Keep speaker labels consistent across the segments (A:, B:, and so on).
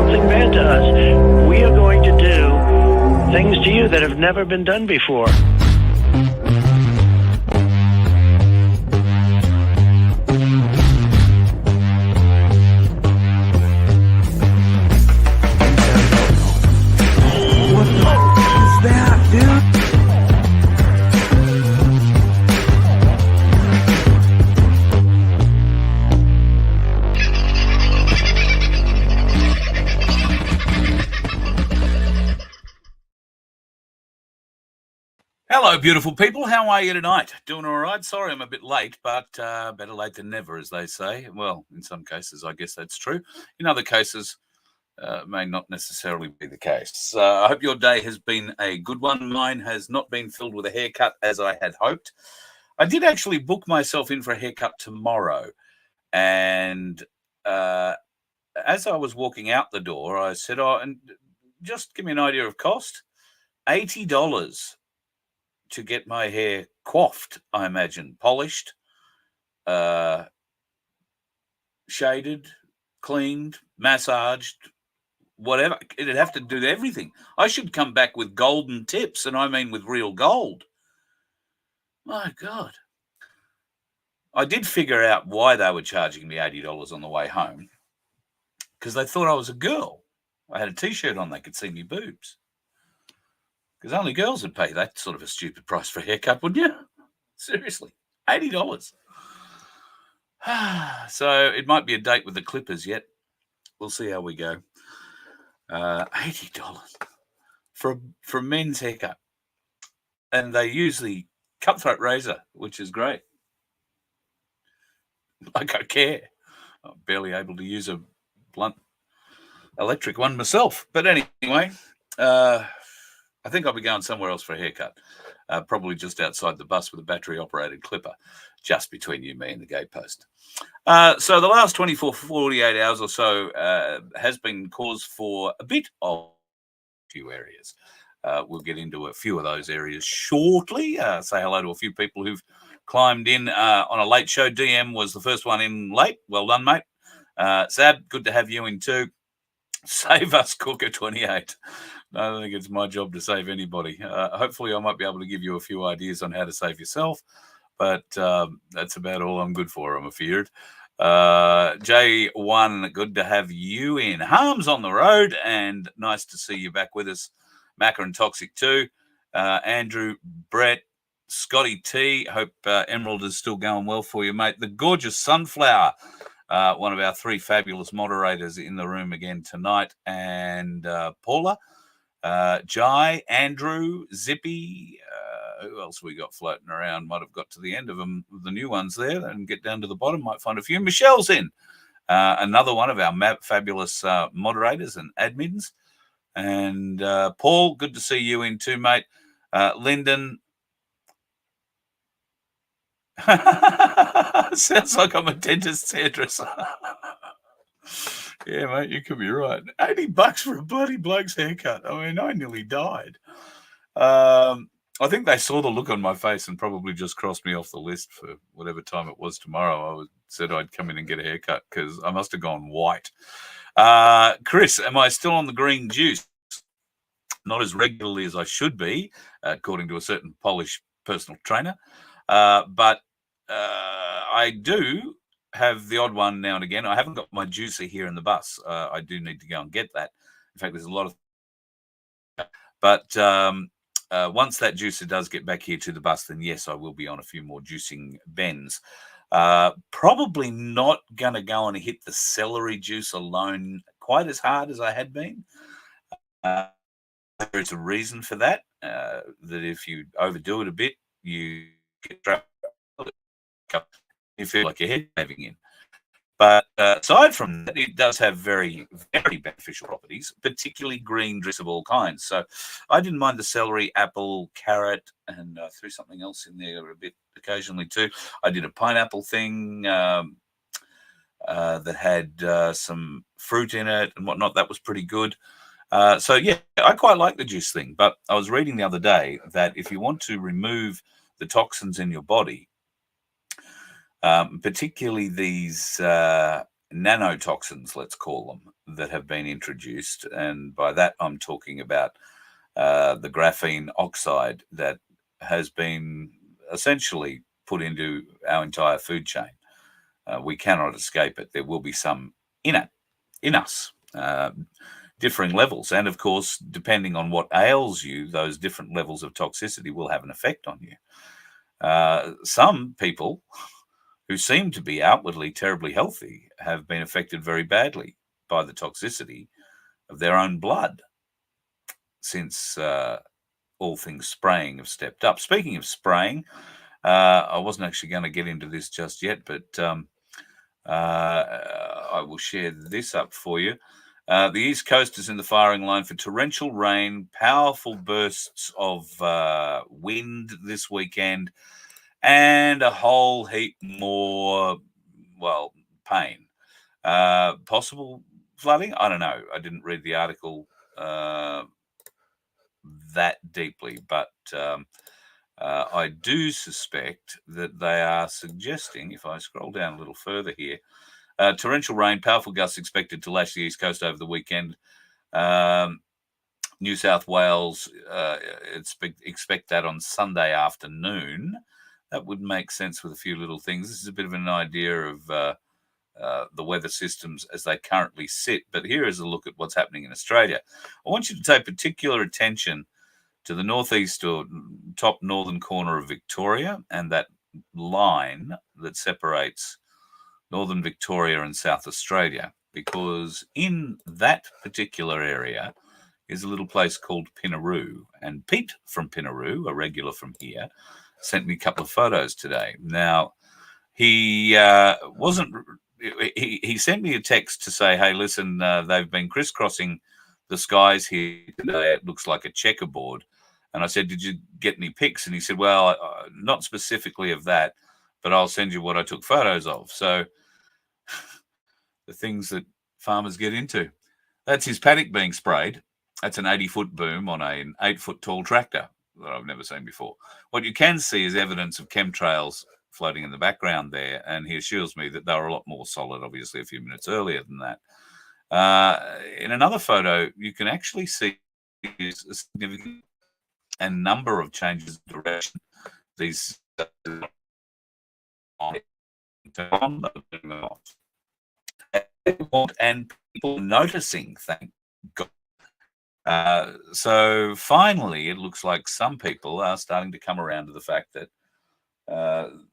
A: something bad to us, we are going to do things to you that have never been done before.
B: Hello, beautiful people. How are you tonight? Doing all right? Sorry I'm a bit late, but better late than never, as they say. Well, in some cases, I guess that's true. In other cases, may not necessarily be the case. I hope your day has been a good one. Mine has not been filled with a haircut as I had hoped. I did actually book myself in for a haircut tomorrow. And as I was walking out the door, I said, and just give me an idea of cost. $80 to get my hair coiffed, I imagine, polished, shaded, cleaned, massaged, whatever. It'd have to do everything. I should come back with golden tips, and I mean with real gold. My God. I did figure out why they were charging me $80 on the way home, because they thought I was a girl. I had a T-shirt on, they could see me boobs. Because only girls would pay that sort of a stupid price for a haircut, wouldn't you? Seriously, $80. So it might be a date with the Clippers yet. We'll see how we go. $80 for a men's haircut. And they use the cutthroat razor, which is great. Like I care. I'm barely able to use a blunt electric one myself. But anyway, I think I'll be going somewhere else for a haircut, probably just outside the bus with a battery-operated clipper, just between you, me, and the gatepost. So the last 24, 48 hours or so has been cause for a bit of a few areas. We'll get into a few of those areas shortly. Say hello to a few people who've climbed in on a late show. DM was the first one in late. Well done, mate. Sab, good to have you in too. Save us, Cooker 28. I don't think it's my job to save anybody. Hopefully, I might be able to give you a few ideas on how to save yourself, but that's about all I'm good for, I'm afeared. J1, good to have you in. Harm's on the road, and nice to see you back with us. Macca and Toxic too. Andrew, Brett, Scotty T. Hope Emerald is still going well for you, mate. The gorgeous Sunflower. One of our three fabulous moderators in the room again tonight, and Paula, Jai, Andrew, Zippy, who else we got floating around? Might have got to the end of them, the new ones there, and get down to the bottom, might find a few. Michelle's in, another one of our fabulous moderators and admins, and Paul, good to see you in too, mate. Lyndon. Sounds like I'm a dentist's hairdresser. Yeah, mate, you could be right. $80 for a bloody bloke's haircut. I mean, I nearly died. I think they saw the look on my face and probably just crossed me off the list for whatever time it was tomorrow. I said I'd come in and get a haircut because I must have gone white. Chris, am I still on the green juice? Not as regularly as I should be, according to a certain Polish personal trainer. But I do have the odd one now and again. I haven't got my juicer here in the bus. I do need to go and get that. In fact, there's a lot of... But once that juicer does get back here to the bus, then yes, I will be on a few more juicing bends. Probably not going to go and hit the celery juice alone quite as hard as I had been. There's a reason for that, that if you overdo it a bit, you get trapped. You feel like your head caving in. But aside from that, it does have very, very beneficial properties, particularly green drinks of all kinds. So I didn't mind the celery, apple, carrot, and I threw something else in there a bit occasionally too. I did a pineapple thing that had some fruit in it and whatnot. That was pretty good. So, yeah, I quite like the juice thing. But I was reading the other day that if you want to remove the toxins in your body, particularly these nanotoxins, let's call them, that have been introduced. And by that, I'm talking about the graphene oxide that has been essentially put into our entire food chain. We cannot escape it. There will be some in us, differing levels. And of course, depending on what ails you, those different levels of toxicity will have an effect on you. Some people who seem to be outwardly terribly healthy have been affected very badly by the toxicity of their own blood since all things spraying have stepped up. Speaking of spraying, I wasn't actually going to get into this just yet, but I will share this up for you. The East Coast is in the firing line for torrential rain, powerful bursts of wind this weekend, and a whole heap more, well, pain. Possible flooding? I don't know. I didn't read the article that deeply, but I do suspect that they are suggesting, if I scroll down a little further here, torrential rain, powerful gusts expected to lash the East Coast over the weekend. New South Wales, expect that on Sunday afternoon. That would make sense with a few little things. This is a bit of an idea of the weather systems as they currently sit. But here is a look at what's happening in Australia. I want you to take particular attention to the northeast or top northern corner of Victoria and that line that separates northern Victoria and South Australia, because in that particular area is a little place called Pinnaroo. And Pete from Pinnaroo, a regular from here, sent me a couple of photos today. Now, he he sent me a text to say, hey, listen, they've been crisscrossing the skies here today. It looks like a checkerboard. And I said, did you get any pics? And he said, well, not specifically of that, but I'll send you what I took photos of. So the things that farmers get into. That's his paddock being sprayed. That's an 80-foot boom on an 8-foot tall tractor that I've never seen before. What you can see is evidence of chemtrails floating in the background there, and he assures me that they were a lot more solid, obviously, a few minutes earlier than that. In another photo, you can actually see a significant and number of changes of direction. These and people noticing, thank God. So finally, it looks like some people are starting to come around to the fact that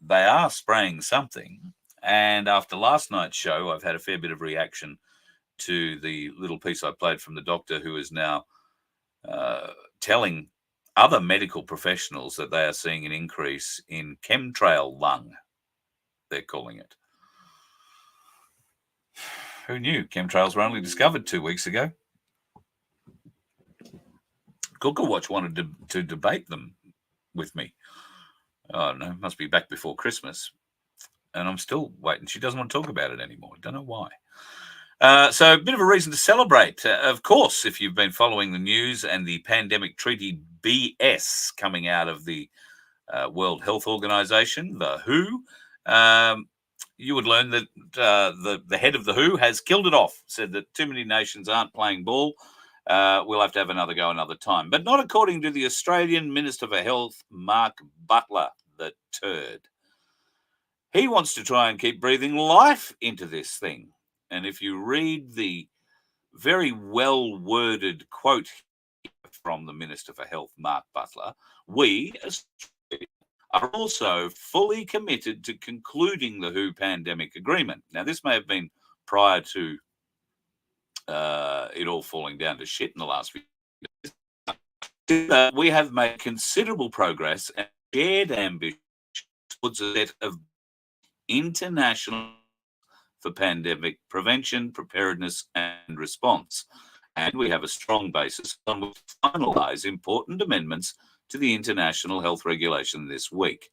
B: they are spraying something. And after last night's show, I've had a fair bit of reaction to the little piece I played from the doctor, who is now telling other medical professionals that they are seeing an increase in chemtrail lung, they're calling it. Who knew? Chemtrails were only discovered 2 weeks ago. Watch wanted to debate them with me. Oh, no, must be back before Christmas. And I'm still waiting. She doesn't want to talk about it anymore. Don't know why. So a bit of a reason to celebrate. Of course, if you've been following the news and the pandemic treaty BS coming out of the World Health Organization, the WHO, you would learn that the head of the WHO has killed it off, said that too many nations aren't playing ball. We'll have to have another go another time. But not according to the Australian Minister for Health, Mark Butler, the turd. He wants to try and keep breathing life into this thing. And if you read the very well-worded quote from the Minister for Health, Mark Butler, we, Australia, are also fully committed to concluding the WHO pandemic agreement. Now, this may have been prior to it all falling down to shit in the last few years. We have made considerable progress and shared ambition towards a set of international for pandemic prevention, preparedness, and response. And we have a strong basis on which to finalise important amendments to the international health regulation this week.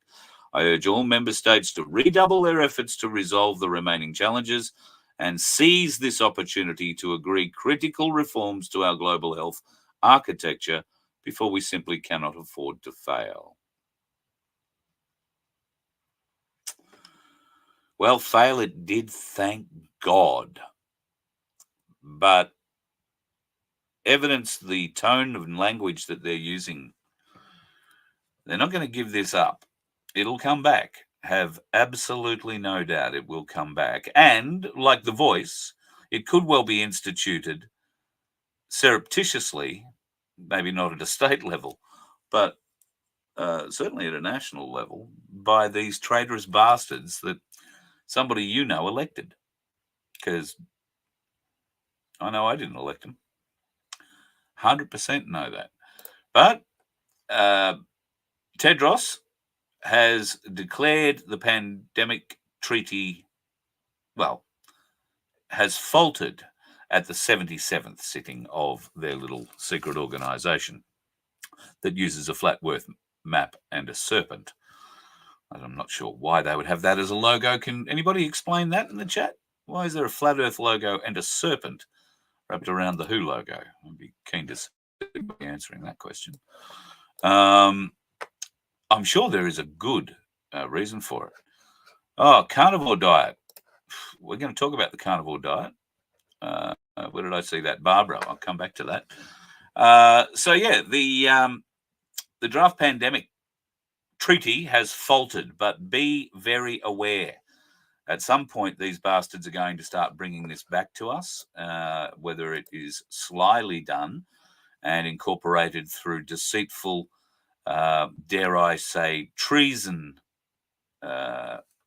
B: I urge all member states to redouble their efforts to resolve the remaining challenges and seize this opportunity to agree critical reforms to our global health architecture before we simply cannot afford to fail. Well, fail it did, thank God. But evidence the tone of language that they're using, they're not going to give this up. It'll come back. Have absolutely no doubt it will come back. And like The Voice, it could well be instituted surreptitiously, maybe not at a state level, but certainly at a national level, by these traitorous bastards that somebody elected. Because I know I didn't elect them. 100% know that. But Tedros has declared the pandemic treaty, has faltered at the 77th sitting of their little secret organization that uses a flat earth map and a serpent. I'm not sure why they would have that as a logo. Can anybody explain that in the chat? Why is there a flat earth logo and a serpent wrapped around the WHO logo? I'd be keen to see answering that question. I'm sure there is a good reason for it. Oh, carnivore diet. We're going to talk about the carnivore diet. Where did I see that? Barbara. I'll come back to that. The draft pandemic treaty has faltered, but be very aware. At some point, these bastards are going to start bringing this back to us, whether it is slyly done and incorporated through deceitful, dare I say, treason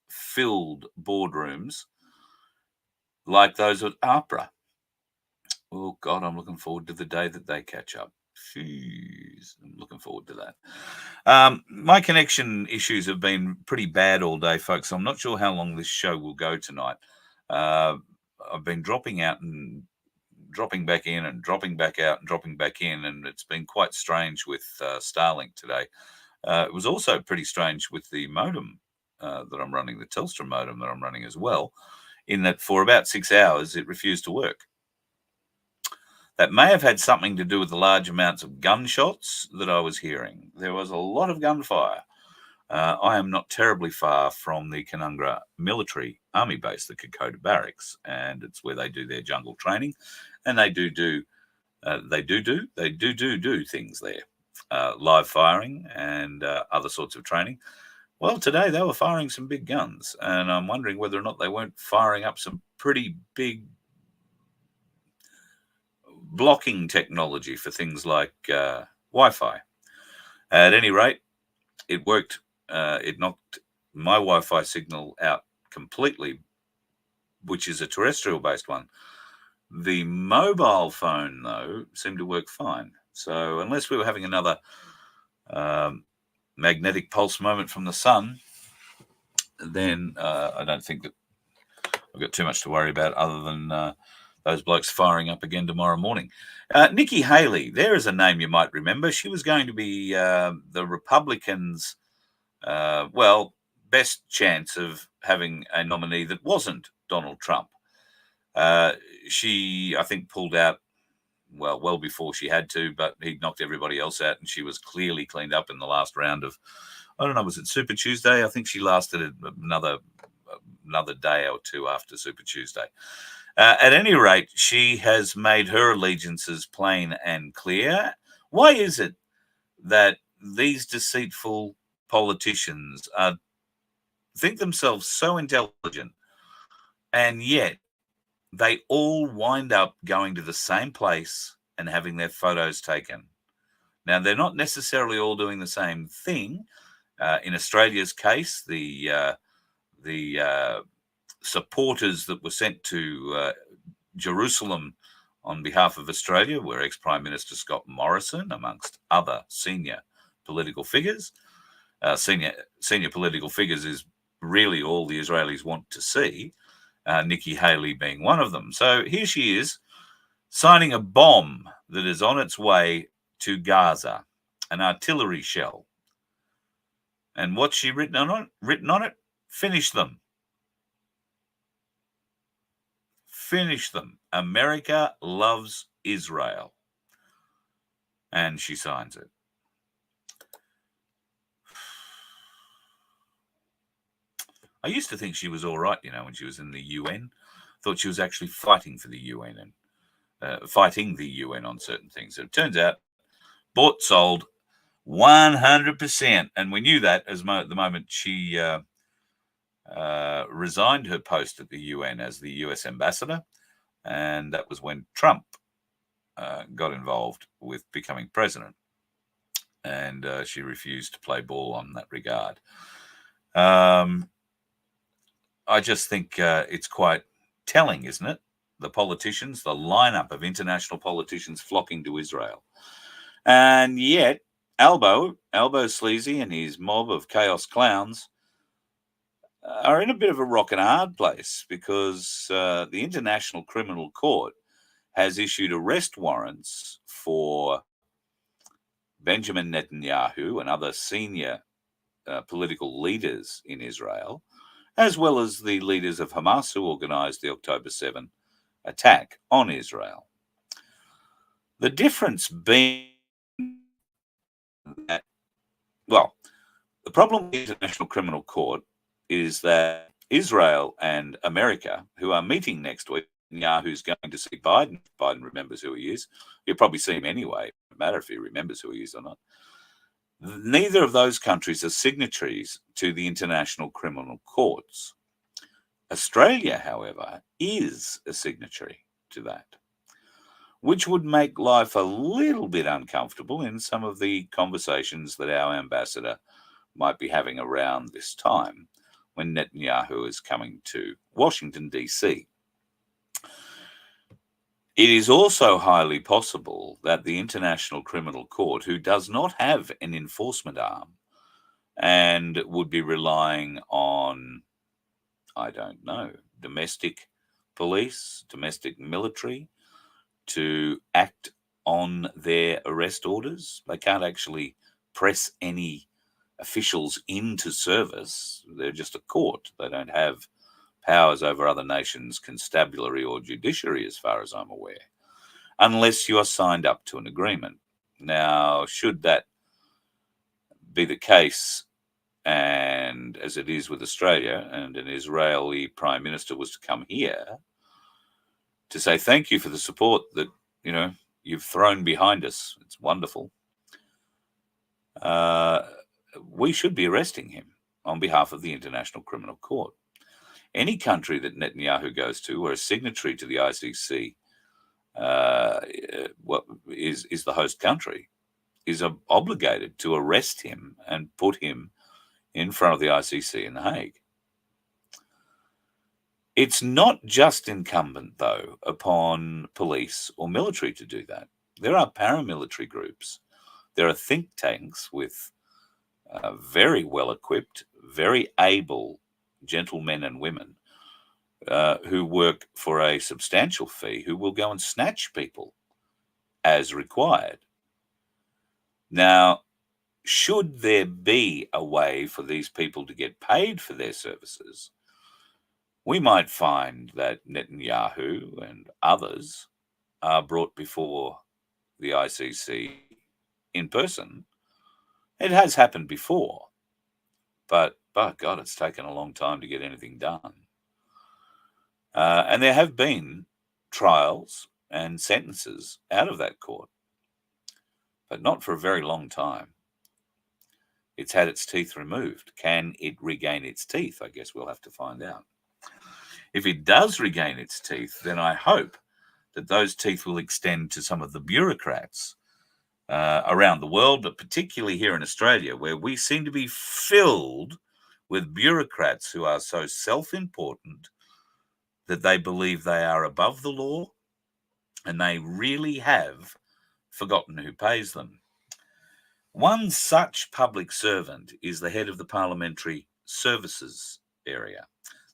B: filled boardrooms like those at APRA. Oh, God, I'm looking forward to the day that they catch up. Jeez, I'm looking forward to that. My connection issues have been pretty bad all day, folks. So I'm not sure how long this show will go tonight. I've been dropping out and dropping back in and dropping back out and dropping back in, and it's been quite strange with Starlink today. It was also pretty strange with the modem that I'm running, the Telstra modem that I'm running as well, in that for about 6 hours it refused to work. That may have had something to do with the large amounts of gunshots that I was hearing. There was a lot of gunfire. I am not terribly far from the Canungra military army base, the Kokoda Barracks, and it's where they do their jungle training, and they do things there, live firing and other sorts of training. Well, today they were firing some big guns, and I'm wondering whether or not they weren't firing up some pretty big blocking technology for things like Wi-Fi. At any rate, it worked. It knocked my Wi-Fi signal out completely, which is a terrestrial-based one. The mobile phone, though, seemed to work fine. So unless we were having another magnetic pulse moment from the sun, then I don't think that I've got too much to worry about other than those blokes firing up again tomorrow morning. Nikki Haley, there is a name you might remember. She was going to be the Republicans' best chance of having a nominee that wasn't Donald Trump. She, I think, pulled out well before she had to, but he knocked everybody else out, and she was clearly cleaned up in the last round of, I don't know, was it Super Tuesday? I think she lasted another day or two after Super Tuesday. At any rate, she has made her allegiances plain and clear. Why is it that these deceitful politicians think themselves so intelligent, and yet they all wind up going to the same place and having their photos taken? Now, they're not necessarily all doing the same thing. In Australia's case, the supporters that were sent to Jerusalem on behalf of Australia were ex-Prime Minister Scott Morrison, amongst other senior political figures. Senior political figures is really all the Israelis want to see, Nikki Haley being one of them. So here she is, signing a bomb that is on its way to Gaza, an artillery shell. And what's she written on it? Finish them. Finish them. America loves Israel. And she signs it. I used to think she was all right, when she was in the UN. thought she was actually fighting for the UN and fighting the UN on certain things. So it turns out, bought, sold, 100%. And we knew that the moment she resigned her post at the UN as the US ambassador. And that was when Trump got involved with becoming president. And she refused to play ball on that regard. I just think it's quite telling, isn't it? The politicians, the lineup of international politicians flocking to Israel. And yet, Albo Sleazy and his mob of chaos clowns are in a bit of a rock and a hard place because the International Criminal Court has issued arrest warrants for Benjamin Netanyahu and other senior political leaders in Israel, as well as the leaders of Hamas who organized the October 7 attack on Israel. The difference being that, well, the problem with the International Criminal Court is that Israel and America, who are meeting next week, Netanyahu's going to see Biden. Biden remembers who he is. He'll probably see him anyway. It doesn't matter if he remembers who he is or not. Neither of those countries are signatories to the International Criminal Courts. Australia, however, is a signatory to that, which would make life a little bit uncomfortable in some of the conversations that our ambassador might be having around this time when Netanyahu is coming to Washington, D.C. It is also highly possible that the International Criminal Court, who does not have an enforcement arm and would be relying on, I don't know, domestic police, domestic military to act on their arrest orders. They can't actually press any officials into service. They're just a court. They don't have powers over other nations' constabulary or judiciary, as far as I'm aware, unless you are signed up to an agreement. Now, should that be the case, and as it is with Australia, and an Israeli prime minister was to come here to say thank you for the support that, you've thrown behind us, it's wonderful, we should be arresting him on behalf of the International Criminal Court. Any country that Netanyahu goes to or a signatory to the ICC is the host country, is obligated to arrest him and put him in front of the ICC in The Hague. It's not just incumbent, though, upon police or military to do that. There are paramilitary groups. There are think tanks with very well-equipped, very able gentlemen and women who work for a substantial fee, who will go and snatch people as required. Now, should there be a way for these people to get paid for their services, we might find that Netanyahu and others are brought before the ICC in person. It has happened before, but by God, it's taken a long time to get anything done. And there have been trials and sentences out of that court, but not for a very long time. It's had its teeth removed. Can it regain its teeth? I guess we'll have to find out. If it does regain its teeth, then I hope that those teeth will extend to some of the bureaucrats around the world, but particularly here in Australia, where we seem to be filled with bureaucrats who are so self-important that they believe they are above the law, and they really have forgotten who pays them. One such public servant is the head of the Parliamentary Services area.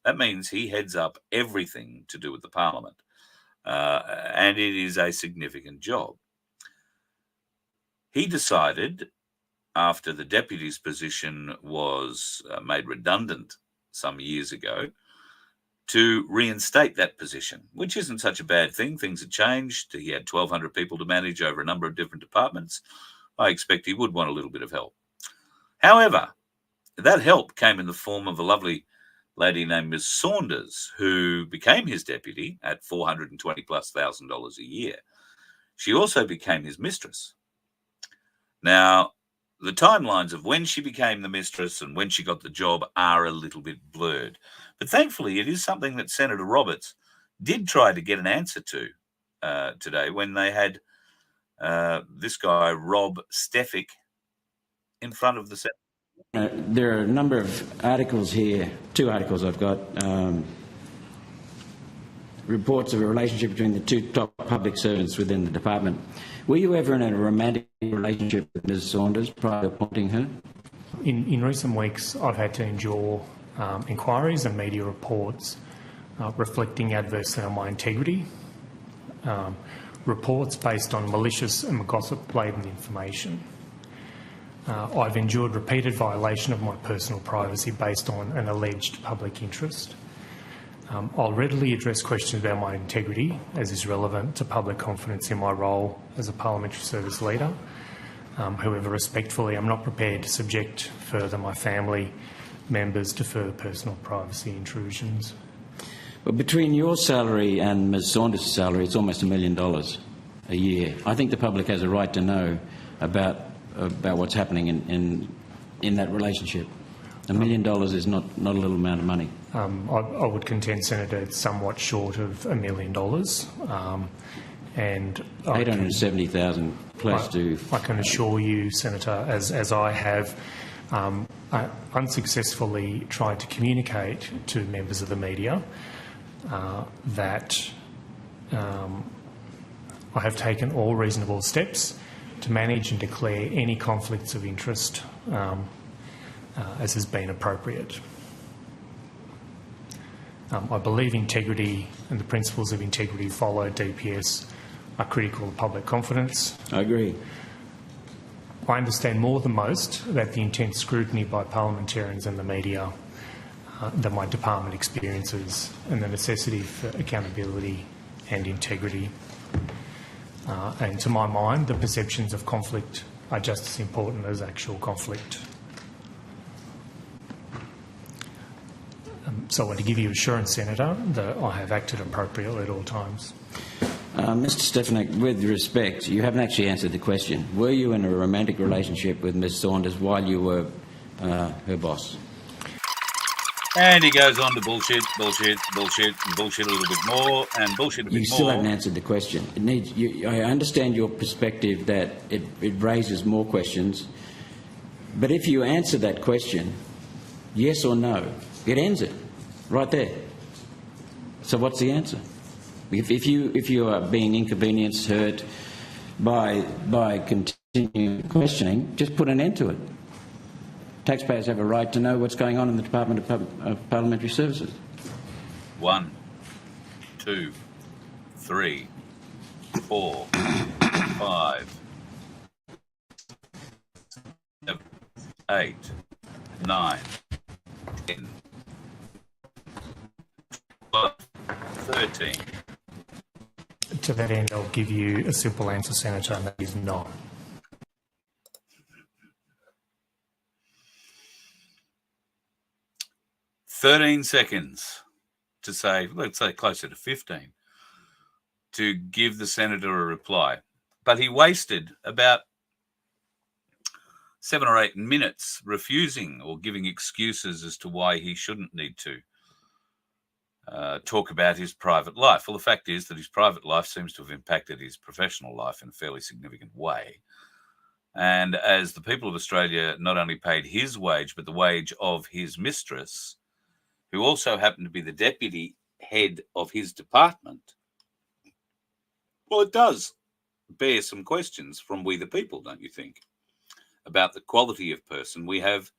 B: That means he heads up everything to do with the Parliament, and it is a significant job. He decided, after the deputy's position was made redundant some years ago, to reinstate that position, which isn't such a bad thing. Things had changed. He had 1,200 people to manage over a number of different departments. I expect he would want a little bit of help. However, that help came in the form of a lovely lady named Ms. Saunders, who became his deputy at $420,000+ a year. She also became his mistress. Now, the timelines of when she became the mistress and when she got the job are a little bit blurred. But thankfully, it is something that Senator Roberts did try to get an answer to today when they had this guy, Rob Stefik, in front of the Senate.
C: There are a number of articles here, 2 articles I've got, reports of a relationship between the 2 top public servants within the department. Were you ever in a romantic relationship with Ms. Saunders prior to appointing her?
D: In recent weeks, I've had to endure inquiries and media reports reflecting adversely on my integrity, reports based on malicious and gossip-laden information. I've endured repeated violation of my personal privacy based on an alleged public interest. I'll readily address questions about my integrity, as is relevant to public confidence in my role as a parliamentary service leader. However, respectfully, I'm not prepared to subject further my family members to further personal privacy intrusions.
C: Well, between your salary and Ms. Saunders' salary, it's almost $1 million a year. I think the public has a right to know about what's happening in that relationship. $1 million is not a little amount of money.
D: I would contend, Senator, it's somewhat short of $1 million. And
C: 870,000 close to.
D: I can assure you, Senator, as I have unsuccessfully tried to communicate to members of the media that I have taken all reasonable steps to manage and declare any conflicts of interest as has been appropriate. I believe integrity and the principles of integrity followed DPS are critical of public confidence.
C: I agree.
D: I understand more than most that the intense scrutiny by parliamentarians and the media that my department experiences and the necessity for accountability and integrity. And to my mind, the perceptions of conflict are just as important as actual conflict. So I want to give you assurance, Senator, that I have acted appropriately at all times.
C: Mr Stefanik, with respect, you haven't actually answered the question. Were you in a romantic relationship with Ms Saunders while you were her boss?
B: And he goes on to bullshit, bullshit, bullshit, and bullshit a little bit more, and bullshit a bit more.
C: You still haven't answered the question. I understand your perspective that it raises more questions, but if you answer that question, yes or no, it ends it right there. So what's the answer? If you are being inconvenienced, hurt by continuing questioning, just put an end to it. Taxpayers have a right to know what's going on in the Department of Parliamentary Services.
B: 1, 2, 3, 4, 5, 7, 8, 9, 10, 12, 13.
D: To that end, I'll give you a simple answer, Senator, and that is no.
B: "13 seconds to say, let's say closer to 15, to give the senator a reply. But he wasted about 7 or 8 minutes refusing or giving excuses as to why he shouldn't need to talk about his private life. Well, the fact is that his private life seems to have impacted his professional life in a fairly significant way. And as the people of Australia not only paid his wage, but the wage of his mistress, who also happened to be the deputy head of his department, well, it does bear some questions from we the people, don't you think, about the quality of person we have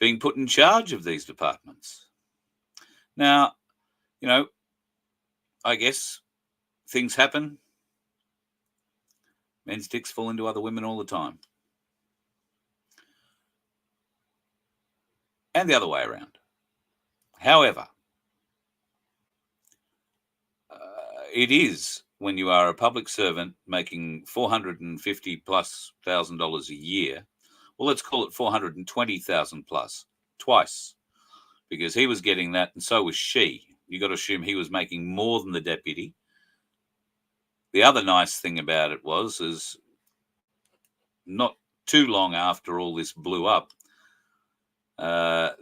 B: being put in charge of these departments. Now, you know, I guess things happen. Men's dicks fall into other women all the time. And the other way around. However, it is when you are a public servant making $450,000+ a year, well, let's call it $420,000+, twice because he was getting that, and so was she. You got to assume he was making more than the deputy. The other nice thing about it is not too long after all this blew up,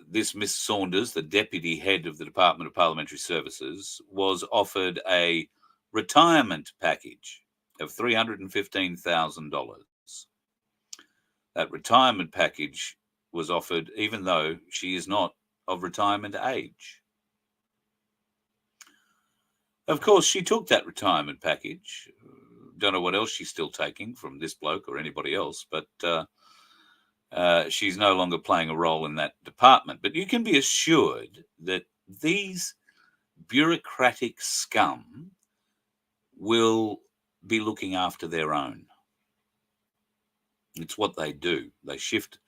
B: this Miss Saunders, the deputy head of the Department of Parliamentary Services, was offered a retirement package of $315,000. That retirement package was offered even though she is not of retirement age. Of course, she took that retirement package. Don't know what else she's still taking from this bloke or anybody else, but she's no longer playing a role in that department. But you can be assured that these bureaucratic scum will be looking after their own. It's what they do. They shift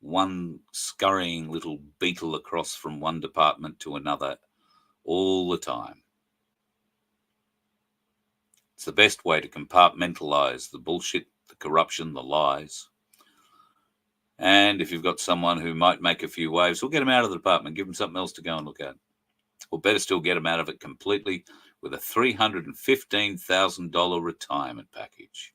B: one scurrying little beetle across from one department to another all the time. It's the best way to compartmentalize the bullshit, the corruption, the lies. And if you've got someone who might make a few waves, we'll get them out of the department, give them something else to go and look at. Or better still, get them out of it completely with a $315,000 retirement package.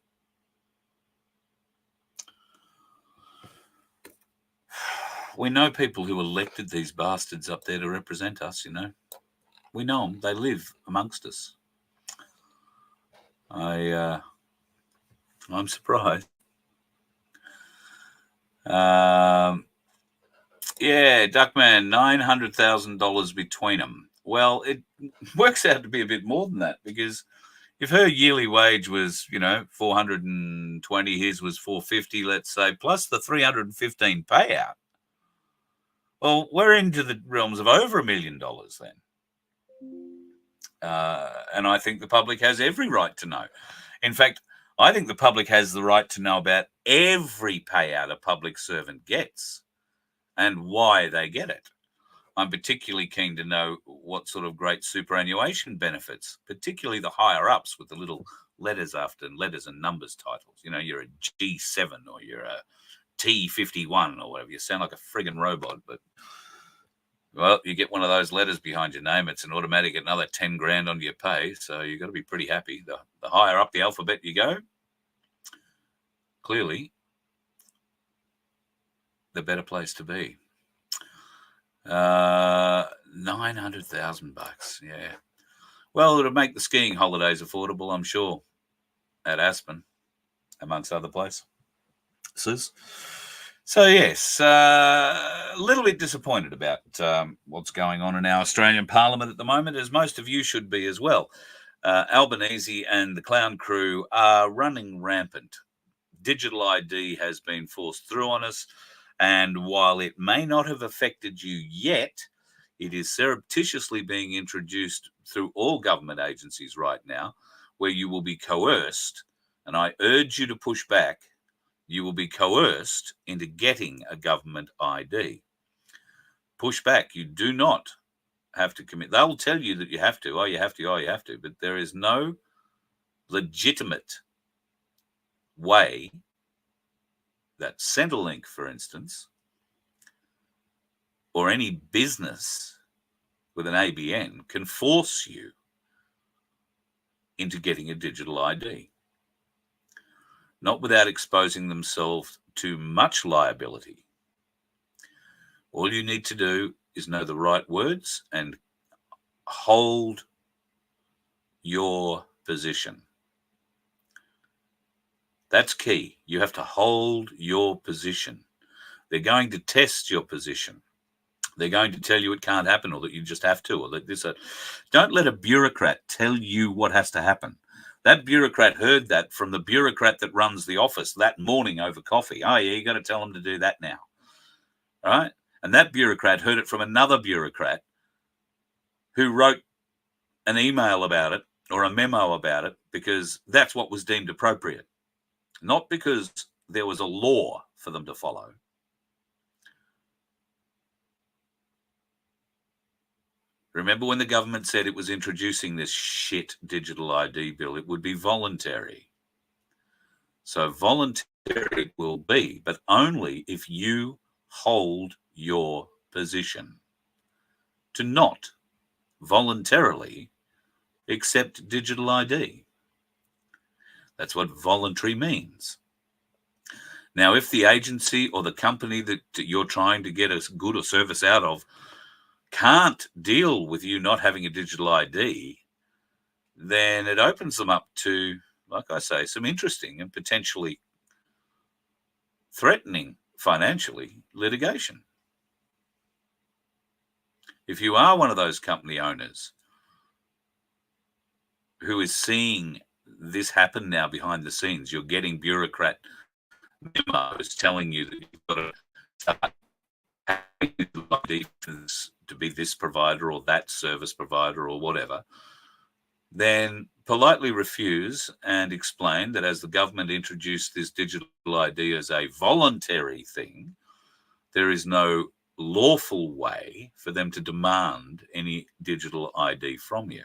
B: We know people who elected these bastards up there to represent us, you know. We know them. They live amongst us. I'm surprised. Yeah, Duckman, $900,000 between them. Well, it works out to be a bit more than that, because if her yearly wage was, $420, his was $450, let's say, plus the $315 payout, well, we're into the realms of over $1 million then. And I think the public has every right to know. In fact, I think the public has the right to know about every payout a public servant gets and why they get it. I'm particularly keen to know what sort of great superannuation benefits, particularly the higher ups with the little letters after letters and numbers titles. You know, you're a G7 or you're a T51 or whatever. You sound like a friggin' robot, but well, you get one of those letters behind your name, it's an automatic another 10 grand on your pay. So you've got to be pretty happy. The higher up the alphabet you go, clearly the better place to be. $900,000. Yeah. Well, it'll make the skiing holidays affordable, I'm sure, at Aspen, amongst other places. So, yes, a little bit disappointed about what's going on in our Australian Parliament at the moment, as most of you should be as well. Albanese and the clown crew are running rampant. Digital ID has been forced through on us, and while it may not have affected you yet, it is surreptitiously being introduced through all government agencies right now, where you will be coerced, and I urge you to push back. You will be coerced into getting a government ID. Push back. You do not have to commit. They will tell you that you have to. Oh, you have to. Oh, you have to. But there is no legitimate way that Centrelink, for instance, or any business with an ABN can force you into getting a digital ID. Not without exposing themselves to much liability. All you need to do is know the right words and hold your position. That's key. You have to hold your position. They're going to test your position. They're going to tell you it can't happen, or that you just have to, or that this. Don't let a bureaucrat tell you what has to happen. That bureaucrat heard that from the bureaucrat that runs the office that morning over coffee. Oh, yeah, you got to tell them to do that now. All right? And that bureaucrat heard it from another bureaucrat who wrote an email about it or a memo about it because that's what was deemed appropriate, not because there was a law for them to follow. Remember when the government said it was introducing this shit digital ID bill, it would be voluntary. So voluntary it will be, but only if you hold your position. to not voluntarily accept digital ID. That's what voluntary means. Now, if the agency or the company that you're trying to get a good or service out of can't deal with you not having a digital ID, then it opens them up to, like I say, some interesting and potentially threatening financially litigation. If you are one of those company owners who is seeing this happen now behind the scenes, you're getting bureaucrat memos telling you that you've got to start having to be this provider or that service provider or whatever, then politely refuse and explain that as the government introduced this digital ID as a voluntary thing, there is no lawful way for them to demand any digital ID from you.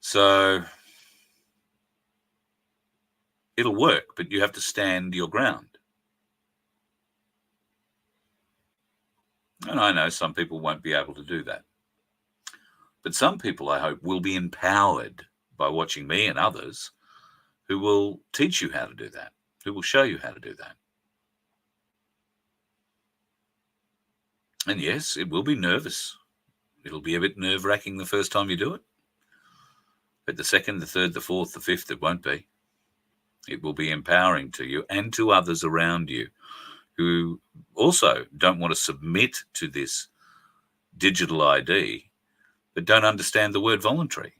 B: So it'll work, but you have to stand your ground. And I know some people won't be able to do that. But some people, I hope, will be empowered by watching me and others who will teach you how to do that, who will show you how to do that. And yes, it will be nervous. It'll be a bit nerve-wracking the first time you do it. But the second, the third, the fourth, the fifth, it won't be. It will be empowering to you and to others around you who also don't want to submit to this digital ID, but don't understand the word voluntary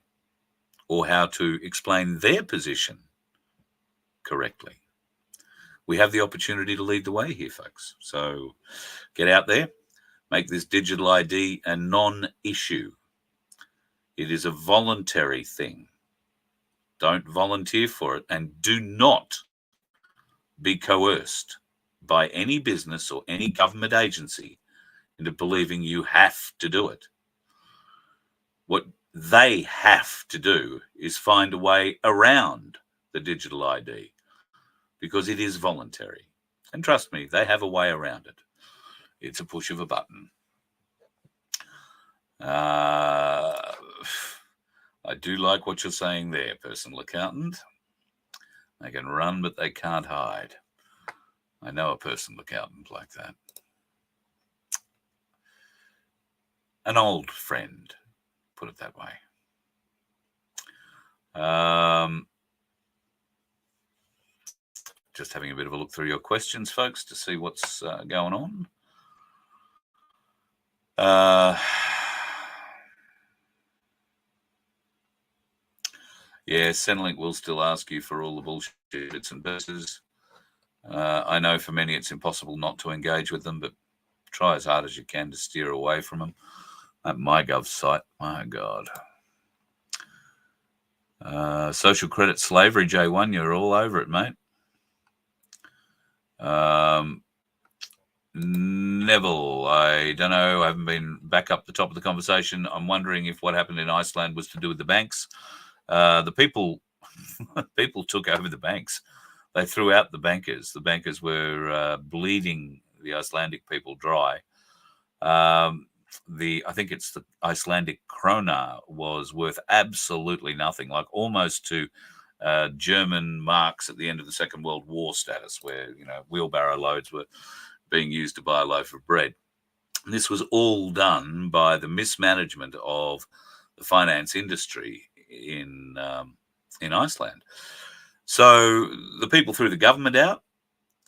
B: or how to explain their position correctly. We have the opportunity to lead the way here, folks. So get out there, make this digital ID a non-issue. It is a voluntary thing. Don't volunteer for it, and do not be coerced by any business or any government agency into believing you have to do it. What they have to do is find a way around the digital ID because it is voluntary. And trust me, they have a way around it. It's a push of a button. I do like what you're saying there, personal accountant. They can run, but they can't hide. I know a personal accountant like that. An old friend, put it that way. Just having a bit of a look through your questions, folks, to see what's going on. Yeah, Centrelink will still ask you for all the bullshit bits and pieces. I know for many it's impossible not to engage with them, but try as hard as you can to steer away from them. That MyGov site, my God. Social credit slavery, J1, you're all over it, mate. Neville, I don't know. I haven't been back up the top of the conversation. I'm wondering if what happened in Iceland was to do with the banks. The people took over the banks. They threw out the bankers. The bankers were bleeding the Icelandic people dry. I think it's the Icelandic krona was worth absolutely nothing, like almost to German marks at the end of the Second World War status, where wheelbarrow loads were being used to buy a loaf of bread. And this was all done by the mismanagement of the finance industry in Iceland. So the people threw the government out,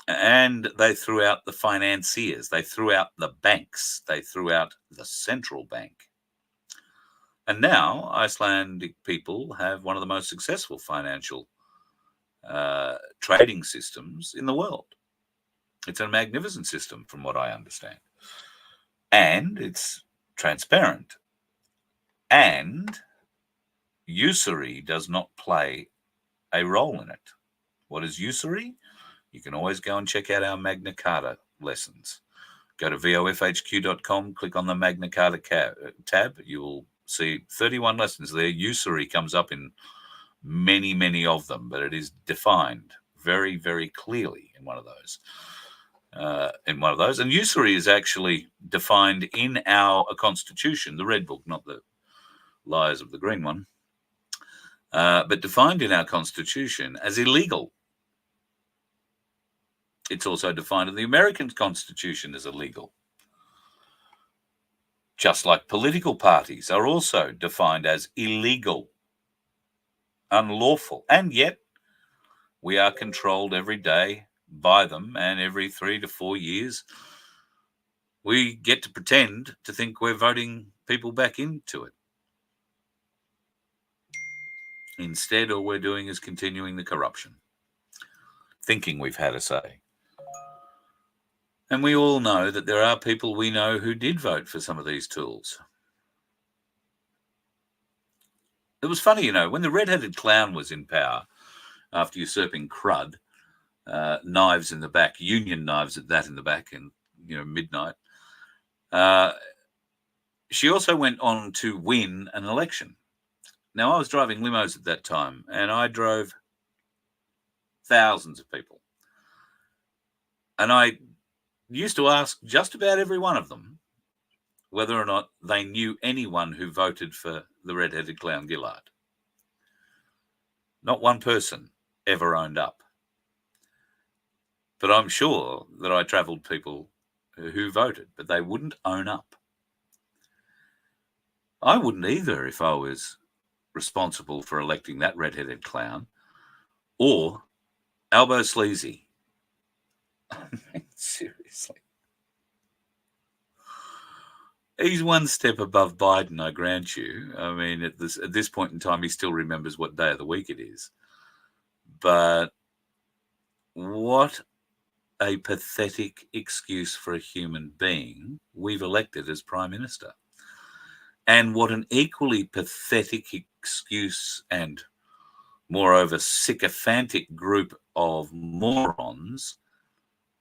B: and they threw out the financiers. They threw out the banks. They threw out the central bank. And now Icelandic people have one of the most successful financial trading systems in the world. It's a magnificent system from what I understand. And it's transparent. And usury does not play a role in it. What is usury? You can always go and check out our Magna Carta lessons. Go to vofhq.com, click on the Magna Carta tab. You will see 31 lessons there. Usury comes up in many, many of them, but it is defined very, very clearly in one of those. And usury is actually defined in our Constitution, the Red Book, not the lies of the green one, but defined in our Constitution as illegal. It's also defined in the American Constitution as illegal. Just like political parties are also defined as illegal, unlawful, and yet we are controlled every day by them, and every 3 to 4 years we get to pretend to think we're voting people back into it. Instead, all we're doing is continuing the corruption, thinking we've had a say. And we all know that there are people we know who did vote for some of these tools. It was funny, when the red-headed clown was in power after usurping crud, knives in the back, union knives at that in the back, and midnight. She also went on to win an election. Now, I was driving limos at that time, and I drove thousands of people. And I used to ask just about every one of them whether or not they knew anyone who voted for the red-headed clown Gillard. Not one person ever owned up. But I'm sure that I travelled people who voted, but they wouldn't own up. I wouldn't either if I was responsible for electing that red-headed clown or Albo Sleazy. Seriously. He's one step above Biden, I grant you. I mean, at this point in time, he still remembers what day of the week it is. But what a pathetic excuse for a human being we've elected as Prime Minister. And what an equally pathetic excuse and, moreover, sycophantic group of morons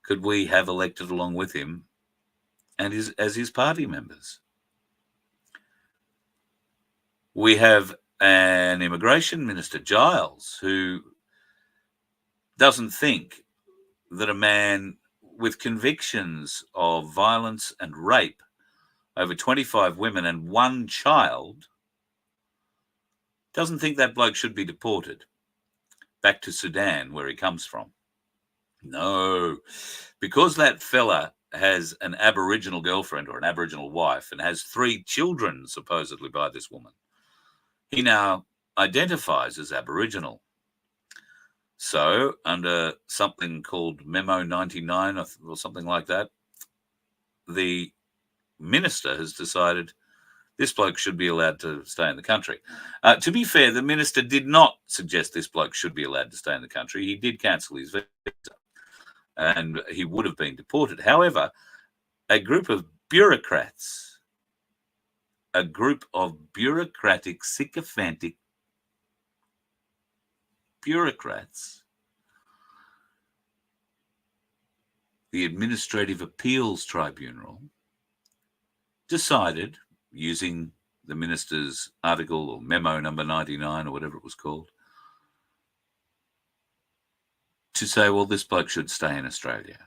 B: could we have elected along with him and as his party members. We have an immigration minister, Giles, who doesn't think that a man with convictions of violence and rape over 25 women and 1 child doesn't think that bloke should be deported back to Sudan, where he comes from. No, because that fella has an Aboriginal girlfriend or an Aboriginal wife and has 3 children, supposedly, by this woman. He now identifies as Aboriginal. So, under something called Memo 99 or something like that, the minister has decided this bloke should be allowed to stay in the country. To be fair, the minister did not suggest this bloke should be allowed to stay in the country. He did cancel his visa, and he would have been deported. However, a group of bureaucrats, a group of bureaucratic, sycophantic bureaucrats, the Administrative Appeals Tribunal, decided, using the minister's article or memo number 99 or whatever it was called, to say, well, this bloke should stay in Australia.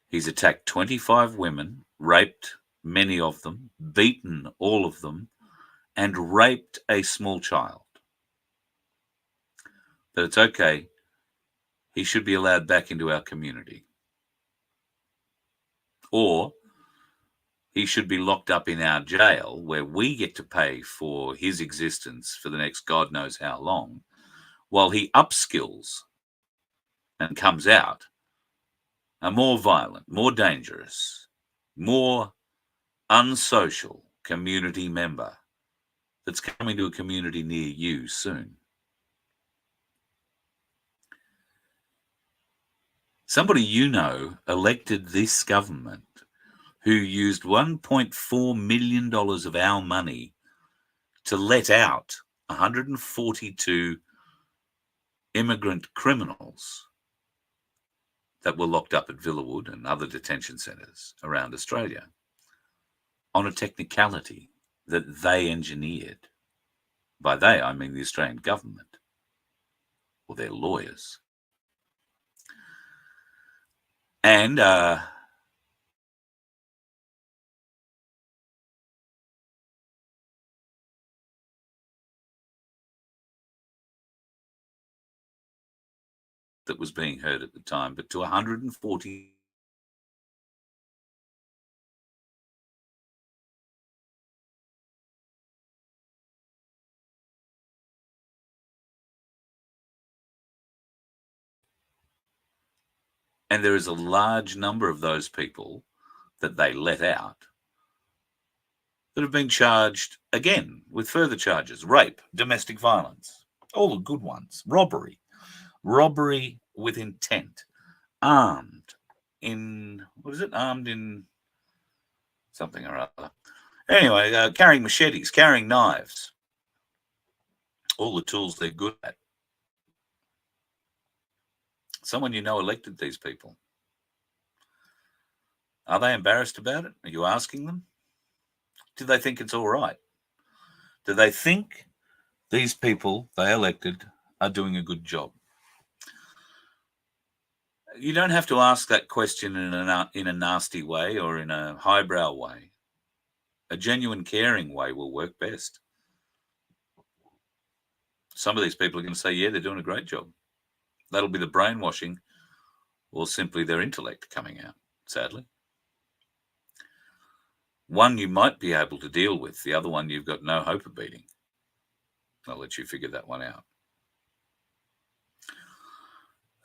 B: He's attacked 25 women, raped many of them, beaten all of them, and raped a small child. But it's okay. He should be allowed back into our community. Or he should be locked up in our jail where we get to pay for his existence for the next God knows how long, while he upskills and comes out a more violent, more dangerous, more unsocial community member that's coming to a community near you soon. Somebody you know elected this government who used $1.4 million of our money to let out 142 immigrant criminals that were locked up at Villawood and other detention centres around Australia on a technicality that they engineered. By they, I mean the Australian government or their lawyers. And that was being heard at the time, but to 140. And there is a large number of those people that they let out that have been charged again with further charges: rape, domestic violence, all the good ones, robbery with intent, armed in something or other. Anyway, carrying machetes, carrying knives, all the tools they're good at. Someone you know elected these people. Are they embarrassed about it? Are you asking them? Do they think it's all right? Do they think these people they elected are doing a good job? You don't have to ask that question in a nasty way or in a highbrow way. A genuine, caring way will work best. Some of these people are going to say, yeah, they're doing a great job. That'll be the brainwashing or simply their intellect coming out, sadly. One you might be able to deal with. The other one you've got no hope of beating. I'll let you figure that one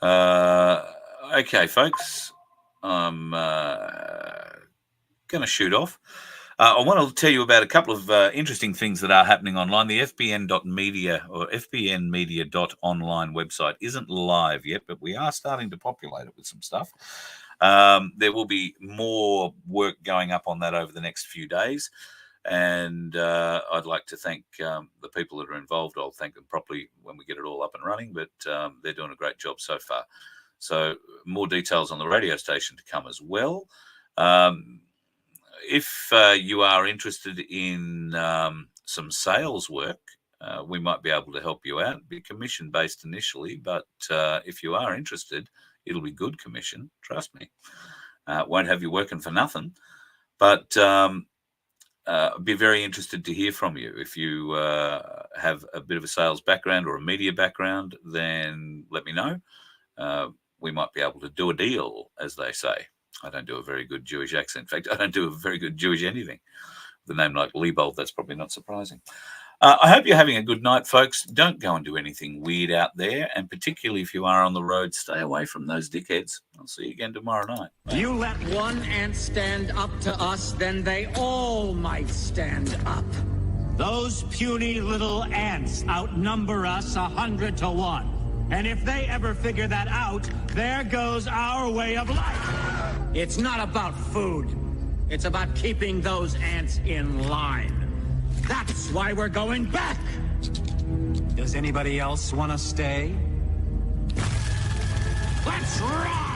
B: out. Okay, folks. I'm going to shoot off. I want to tell you about a couple of interesting things that are happening online. The fbn.media or fbnmedia.online website isn't live yet, but we are starting to populate it with some stuff. There will be more work going up on that over the next few days. And I'd like to thank the people that are involved. I'll thank them properly when we get it all up and running, but they're doing a great job so far. So more details on the radio station to come as well. If you are interested in some sales work, we might be able to help you out. It'll be commission-based initially, but if you are interested, it'll be good commission, trust me. Won't have you working for nothing, but be very interested to hear from you. If you have a bit of a sales background or a media background, then let me know. We might be able to do a deal, as they say. I don't do a very good Jewish accent. In fact, I don't do a very good Jewish anything. With a name like Liebold, that's probably not surprising. I hope you're having a good night, folks. Don't go and do anything weird out there. And particularly if you are on the road, stay away from those dickheads. I'll see you again tomorrow night.
E: You let one ant stand up to us, then they all might stand up.
F: Those puny little ants outnumber us 100 to 1. And if they ever figure that out, there goes our way of life.
E: It's not about food. It's about keeping those ants in line. That's why we're going back.
F: Does anybody else want to stay?
E: Let's rock!